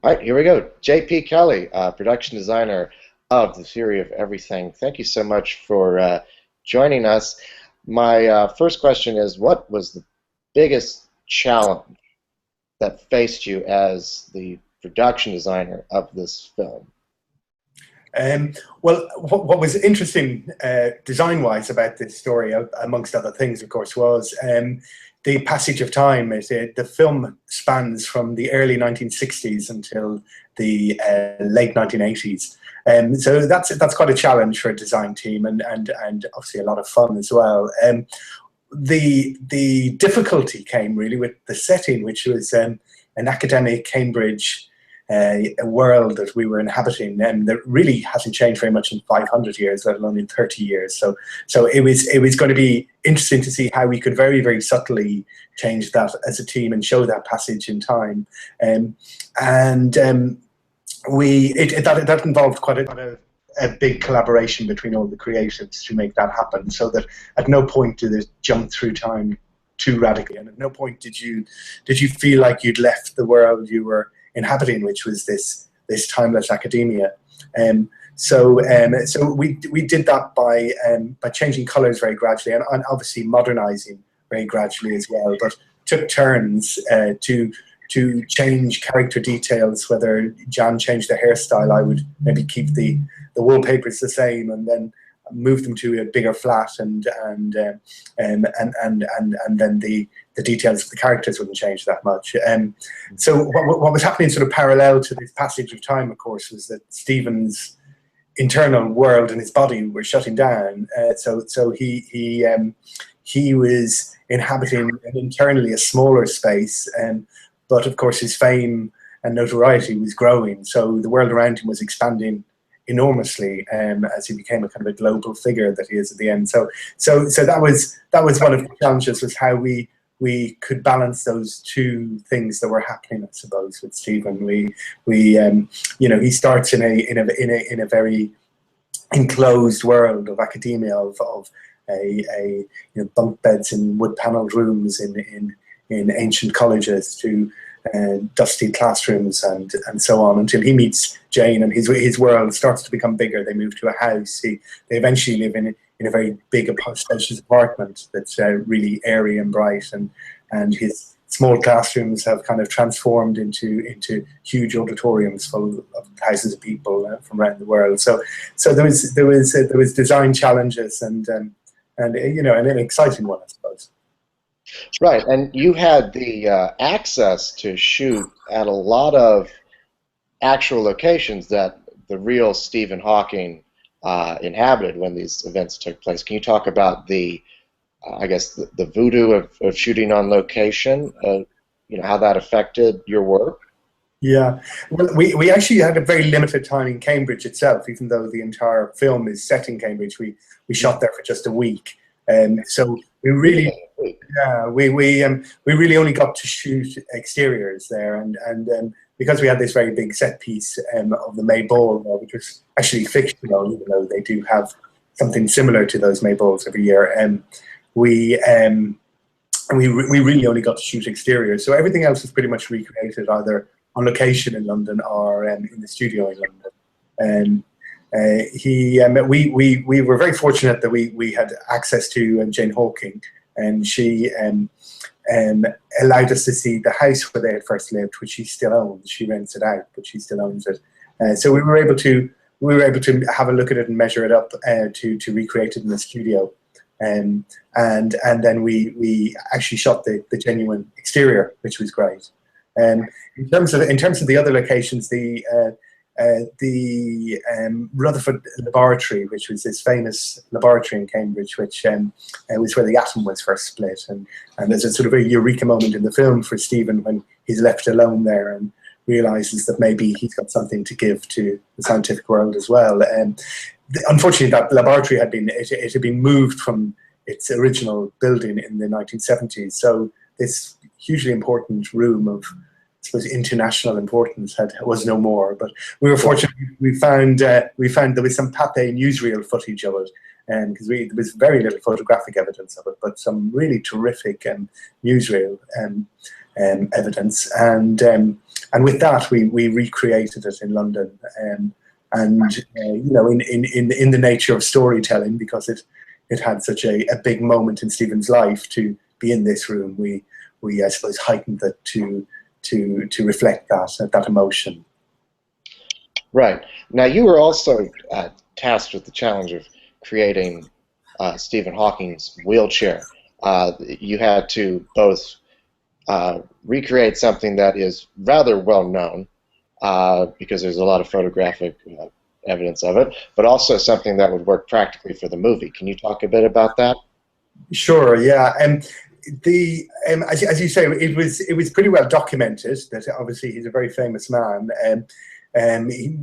All right, here we go. J.P. Kelly, production designer of The Theory of Everything. Thank you so much for joining us. My first question is, what was the biggest challenge that faced you as the production designer of this film? Well, what was interesting design-wise about this story, amongst other things, of course, was the passage of time. The film spans from the early 1960s until the late 1980s. So that's quite a challenge for a design team, and obviously a lot of fun as well. The difficulty came really with the setting, which was an academic Cambridge a world that we were inhabiting, and that really hasn't changed very much in 500 years, let alone in 30 years. So it was going to be interesting to see how we could very, very subtly change that as a team and show that passage in time. That involved quite a big collaboration between all the creatives to make that happen, so that at no point did it jump through time too radically, and at no point did you feel like you'd left the world you were inhabiting, which was this timeless academia. So we did that by changing colours very gradually, and obviously modernising very gradually as well. But took turns to change character details. Whether Jan changed the hairstyle, I would maybe keep the wallpapers the same, and then move them to a bigger flat, and then the details of the characters wouldn't change that much. So what was happening sort of parallel to this passage of time, of course, was that Stephen's internal world and his body were shutting down. So he was inhabiting internally a smaller space, but of course his fame and notoriety was growing. So the world around him was expanding enormously, as he became a kind of a global figure that he is at the end. So that was one of the challenges, was how we could balance those two things that were happening, I suppose, with Stephen. He starts in a very enclosed world of academia, of bunk beds in wood panelled rooms in ancient colleges, to dusty classrooms and so on, until he meets Jane, and his world starts to become bigger. They move to a house. They eventually live in a very big spacious apartment that's really airy and bright, and his small classrooms have kind of transformed into huge auditoriums full of thousands of people from around the world. So there was design challenges, and an exciting one, I suppose. Right, and you had the access to shoot at a lot of actual locations that the real Stephen Hawking inhabited when these events took place. Can you talk about I guess, the voodoo of shooting on location? How that affected your work? Yeah, well, we actually had a very limited time in Cambridge itself, even though the entire film is set in Cambridge. We shot there for just a week. So we really, we really only got to shoot exteriors there, and because we had this very big set piece of the May Ball, which was actually fictional, even though they do have something similar to those May Balls every year, we really only got to shoot exteriors. So everything else was pretty much recreated either on location in London or in the studio in London. We were very fortunate that we had access to Jane Hawking, and she allowed us to see the house where they had first lived, which she still owns. She rents it out, but she still owns it. So we were able to have a look at it and measure it up to recreate it in the studio. And then we actually shot the genuine exterior, which was great. In terms of the other locations, the Rutherford Laboratory, which was this famous laboratory in Cambridge, which was where the atom was first split, and there's a sort of a eureka moment in the film for Stephen when he's left alone there and realizes that maybe he's got something to give to the scientific world as well. Unfortunately, that laboratory had been moved from its original building in the 1970s, so this hugely important room of, I suppose, international importance was no more. But we were fortunate. We found there was some Pathé newsreel footage of it, because there was very little photographic evidence of it, but some really terrific newsreel evidence. And and with that, we recreated it in London. And you know, in the nature of storytelling, because it had such a big moment in Stephen's life to be in this room, we I suppose heightened it to reflect that emotion. Right. Now, you were also tasked with the challenge of creating Stephen Hawking's wheelchair. You had to both recreate something that is rather well known, because there's a lot of photographic evidence of it, but also something that would work practically for the movie. Can you talk a bit about that? Sure. Yeah. As you say, it was pretty well documented that obviously he's a very famous man.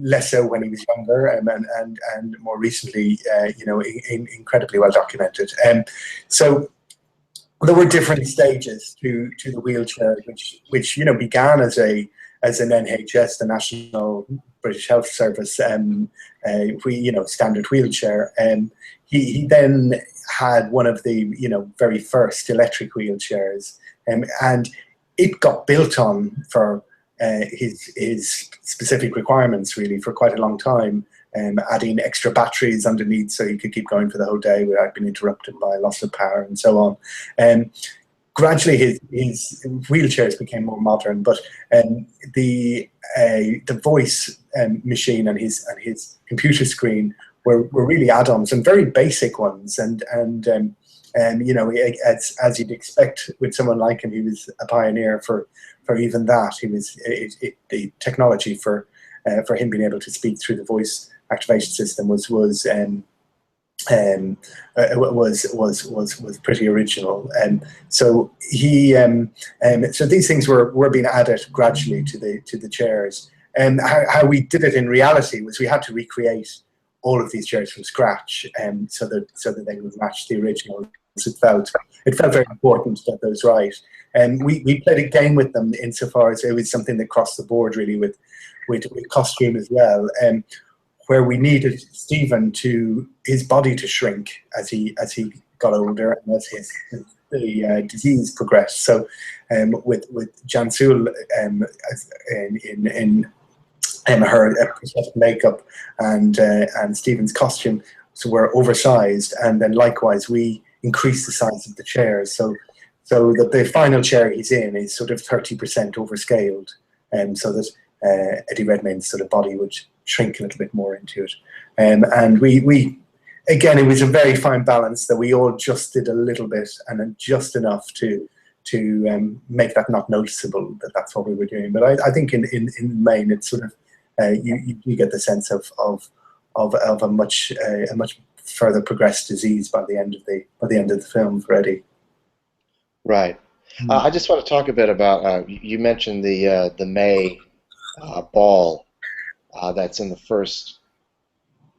Less so when he was younger, and more recently, you know, incredibly well documented. So there were different stages to the wheelchair, which you know began as an NHS, the National British Health Service, you know, standard wheelchair. He then had one of the, you know, very first electric wheelchairs, and it got built on for his specific requirements really for quite a long time, adding extra batteries underneath so he could keep going for the whole day without being interrupted by loss of power and so on. Gradually his wheelchairs became more modern, but the voice machine and his computer screen were really add-ons and very basic ones, and you know, as you'd expect with someone like him, he was a pioneer for even that. He was the technology for him being able to speak through the voice activation system was pretty original. So he so these things were being added gradually to the chairs. And how we did it in reality was we had to recreate all of these chairs from scratch, so that they would match the original. It felt very important to get those right. And we played a game with them insofar as it was something that crossed the board really with costume as well, where we needed Stephen his body to shrink as he got older and as the disease progressed. So with Jansul in her prosthetic makeup and Stephen's costume, so we're oversized, and then likewise we increased the size of the chairs, so that the final chair he's in is sort of 30% overscaled, so that Eddie Redmayne's sort of body would shrink a little bit more into it. And we again, it was a very fine balance that we all just did a little bit and just enough to make that not noticeable that that's what we were doing. But I think in the main, it's sort of you get the sense of a much further progressed disease by the end of the film for Eddie. Right. I just want to talk a bit about you mentioned the May ball that's in the first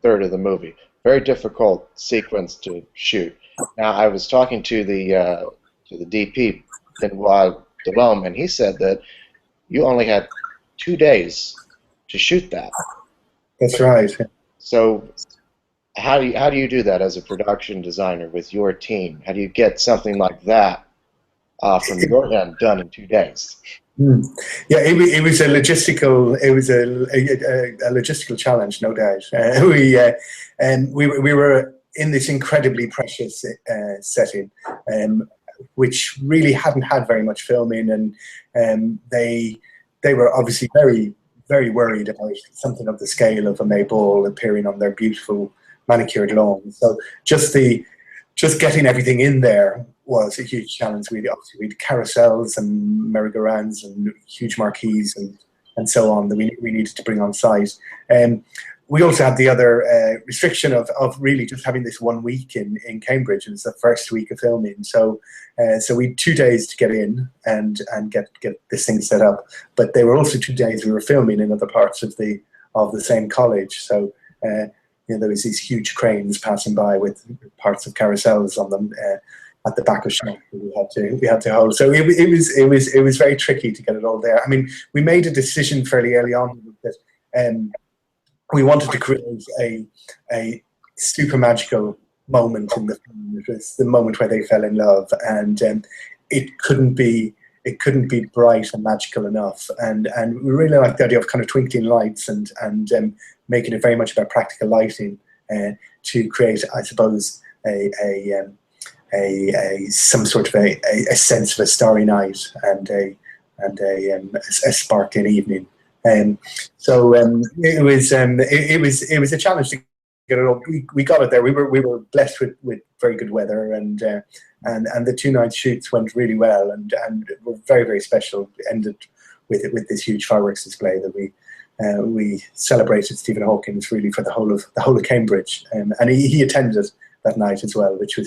third of the movie. Very difficult sequence to shoot. Now, I was talking to the DP, Benoit Delhomme, and he said that you only had 2 days to shoot that. That's right. So, how do you do that as a production designer with your team? How do you get something like that from your end done in 2 days? Yeah, it was a logistical challenge, no doubt. We were in this incredibly precious setting, which really hadn't had very much filming, and they were obviously very, very worried about something of the scale of a May ball appearing on their beautiful manicured lawn. So just getting everything in there was a huge challenge. We had carousels and merry-go-rounds and huge marquees and so on that we needed to bring on site. We also had the other restriction of really just having this 1 week in Cambridge. It was the first week of filming, so we had 2 days to get in and get this thing set up. But they were also 2 days we were filming in other parts of the same college. So there was these huge cranes passing by with parts of carousels on them at the back of shop that we had to hold. So it was very tricky to get it all there. I mean, we made a decision fairly early on that we wanted to create a super magical moment in the film. It was the moment where they fell in love, and it couldn't be it couldn't be bright and magical enough. And we really liked the idea of kind of twinkling lights and making it very much about practical lighting to create, I suppose, some sort of a sense of a starry night and a sparkling evening. So it was a challenge to get it up. We got it there. We were blessed with very good weather, and the 2-night shoots went really well, and were very, very special. Ended with this huge fireworks display that we celebrated Stephen Hawkins really for the whole of Cambridge, and he attended that night as well, which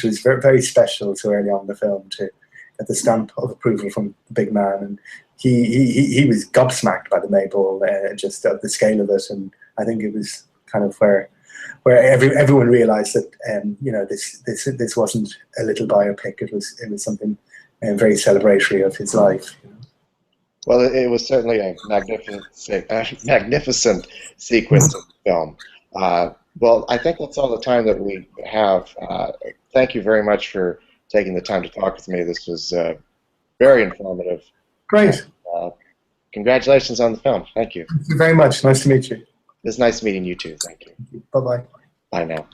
was very, very special so early on in the film to get the stamp of approval from the big man. And he was gobsmacked by the Maypole, just of the scale of it, and I think it was kind of where everyone realised that this wasn't a little biopic. It was something very celebratory of his life. You know? Well, it was certainly a magnificent sequence of the film. Well, I think that's all the time that we have. Thank you very much for taking the time to talk with me. This was very informative. Great. Congratulations on the film. Thank you. Thank you very much. Nice to meet you. It's nice meeting you too. Thank you. Bye-bye. Bye now.